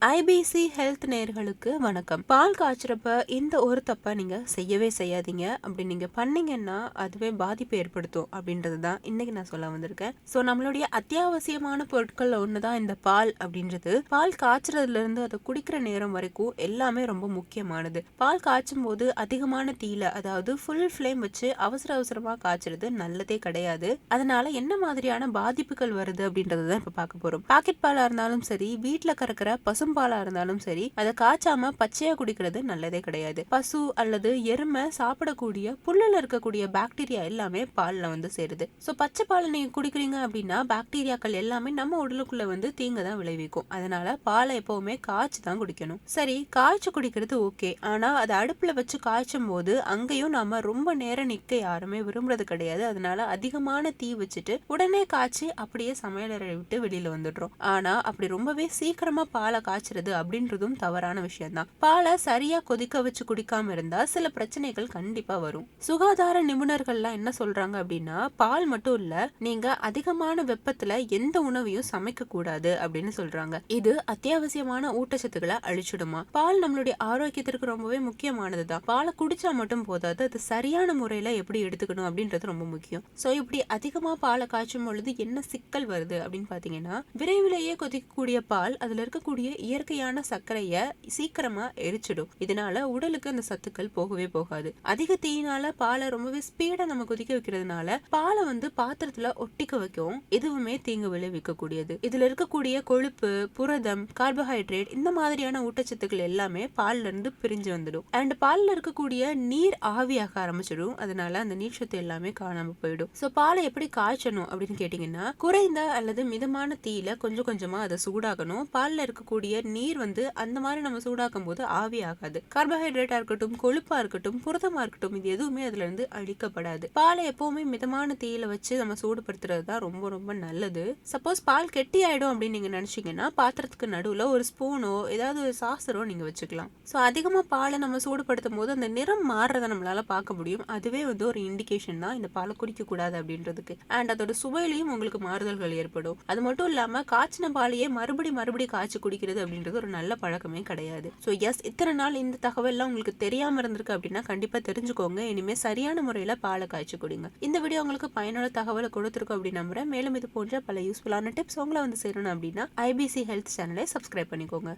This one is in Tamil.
ஐபிசி ஹெல்த் நேயர்களுக்கு வணக்கம். பால் காய்ச்சறப்ப இந்த ஒரு தப்ப நீங்க செய்யவே செய்யாதீங்க. அப்படி நீங்க பண்ணீங்கன்னா அதுவே பாதிப்பு ஏற்படுத்தும் அப்படின்றது தான் இன்னைக்கு நான் சொல்ல வந்திருக்கேன். ஸோ நம்மளுடைய அத்தியாவசியமான பொருட்கள்ல ஒண்ணுதான் இந்த பால் அப்படின்றது. பால் காய்ச்சறதுல இருந்து அதை குடிக்கிற நேரம் வரைக்கும் எல்லாமே ரொம்ப முக்கியமானது. பால் காய்ச்சும் போது அதிகமான தீயில, அதாவது ஃபுல் ஃப்ளேம் வச்சு அவசர அவசரமா காய்ச்சறது நல்லதே கிடையாது. அதனால என்ன மாதிரியான பாதிப்புகள் வருது அப்படின்றது தான் இப்ப பார்க்க போறோம். பாக்கெட் பாலா இருந்தாலும் சரி, வீட்டுல கறக்கிற பசும்பாலா இருந்தாலும் சரி, அதை காய்ச்சாம பச்சையா குடிக்கிறது நல்லதே கிடையாது. பசு அல்லது எருமை சாப்பிடக்கூடிய புல்லுல இருக்கக்கூடிய பாக்டீரியா எல்லாமே பால்ல வந்து சேருது. சோ பச்சை பாலை நீங்க குடிக்கிறீங்க அப்படின்னா பாக்டீரியாக்கள் எல்லாமே நம்ம உடலுக்குள்ள வந்து தீங்கு தான் விளைவிக்கும். அதனால பாலை எப்பவுமே காய்ச்சி தான் குடிக்கணும். சரி, காய்ச்சி குடிக்கிறது ஓகே, ஆனா அதை அடுப்புல வச்சு காய்ச்சும் போது அங்கேயும் நாம ரொம்ப நேரம் நிக்க யாருமே விரும்புறது கிடையாது. அதனால அதிகமான தீ வச்சுட்டு உடனே காய்ச்சி அப்படியே சமையலறை விட்டு வெளியில வந்துடுறோம். ஆனா அப்படி ரொம்பவே சீக்கிரமா பாலை காய்ச்சறது அப்படின்றதும் தவறான விஷயம் தான். பாலை சரியா கொதிக்க வச்சு குடிக்காம இருந்தா சில பிரச்சனைகள் கண்டிப்பா வரும். சுகாதார நிபுணர்கள்லாம் என்ன சொல்றாங்க அப்படின்னா, பால் மட்டும் இல்ல, நீங்க அதிகமான வெப்பத்துல எந்த உணவையும் சமைக்க கூடாது அப்படின்னு சொல்றாங்க. இது அத்தியாவசியமான ஊட்டச்சத்துக்களை அழிச்சிடுமா. பால் நம்மளுடைய ஆரோக்கியத்திற்கு ரொம்பவே முக்கியமானதுதான். பாலை குடிச்சா மட்டும் போதாது, அது சரியான முறையில எப்படி எடுத்துக்கணும் அப்படின்றது ரொம்ப முக்கியம். சோ இப்படி அதிகமா பாலை காய்ச்சும் பொழுது என்ன சிக்கல் வருது அப்படின்னு பாத்தீங்கன்னா, விரைவிலேயே கொதிக்கக்கூடிய பால் அதுல இருக்கக்கூடிய இயற்கையான சர்க்கரைய சீக்கிரமா எரிச்சிடும். இதனால உடலுக்கு அந்த சத்துக்கள் போகவே போகாது. அதிக தீயினால பாலை ரொம்பவே ஸ்பீடா நம்ம கொதிக்க வைக்கிறதுனால பாலை வந்து பாத்திரத்துல ஒட்டிக்க வைக்கும். எதுவுமே தீங்கு விளைவிக்க கூடியது. இதுல இருக்கக்கூடிய கொழுப்பு, புரதம், கார்போஹைட்ரேட் இந்த மாதிரியான ஊட்டச்சத்துக்கள் எல்லாமே பால்ல இருந்து பிரிஞ்சு வந்துடும். அண்ட் பால்ல இருக்கக்கூடிய நீர் ஆவியாக ஆரம்பிச்சிடும். அதனால அந்த நீர்ச்சத்து எல்லாமே காணாம போயிடும். சோ பாலை எப்படி காய்ச்சணும் அப்படின்னு கேட்டீங்கன்னா, குறைந்த அல்லது மிதமான தீயில கொஞ்சம் கொஞ்சமா அதை சூடாகணும். பால்ல இருக்கக்கூடிய நீர் வந்து அந்த மாதிரி நம்ம சூடாக்கும் போது ஆவி ஆகாது. கார்போஹைட்ரேட்டா இருக்கட்டும், கொழுப்பா இருக்கட்டும், புரதமா இருக்கட்டும், இது எதுவுமே அதுல இருந்து அழிக்கப்படாது. பாலை எப்பவுமே மிதமான தீயில வச்சு நம்ம சூடுபடுத்துறது தான் ரொம்ப ரொம்ப நல்லது. சப்போஸ் பால் கெட்டி ஆயிடும் அப்படின்னு நீங்க நினைச்சீங்கன்னா, பாத்திரத்துக்கு நடுவுல ஒரு ஸ்பூனோ ஏதாவது ஒரு சாசரோ நீங்க வச்சுக்கலாம். சோ அதிகமா பாலை நம்ம சூடுபடுத்தும் போது அந்த நிறம் மாறுறதை நம்மளால பார்க்க முடியும். அதுவே வந்து ஒரு இண்டிகேஷன் தான் இந்த பாலை குடிக்க கூடாது அப்படின்றதுக்கு. அண்ட் அதோட சுவையிலையும் உங்களுக்கு மாறுதல்கள் ஏற்படும். அது மட்டும் இல்லாம காய்ச்சின பாலையே மறுபடி காய்ச்சி குடிக்கிறது அப்படின்றது ஒரு நல்ல பழக்கமே கிடையாது. ஸோ எஸ், இத்தனை நாள் இந்த தகவல்லாம் உங்களுக்கு தெரியாம இருந்திருக்கு அப்படின்னா கண்டிப்பா தெரிஞ்சுக்கோங்க. இனிமே சரியான முறையில பாலை காய்ச்சி குடிங்க. இந்த வீடியோ உங்களுக்கு பயனுள்ள தகவலை கொடுத்துருக்கோம் அப்படின்னு நம்புறேன். மேலும் இது போன்ற பல யூஸ்ஃபுல்லான டிப்ஸ் உங்களை வந்து சேரணும் அப்படின்னா ஐபிசி ஹெல்த் சேனலை சப்ஸ்கிரைப் பண்ணிக்கோங்க.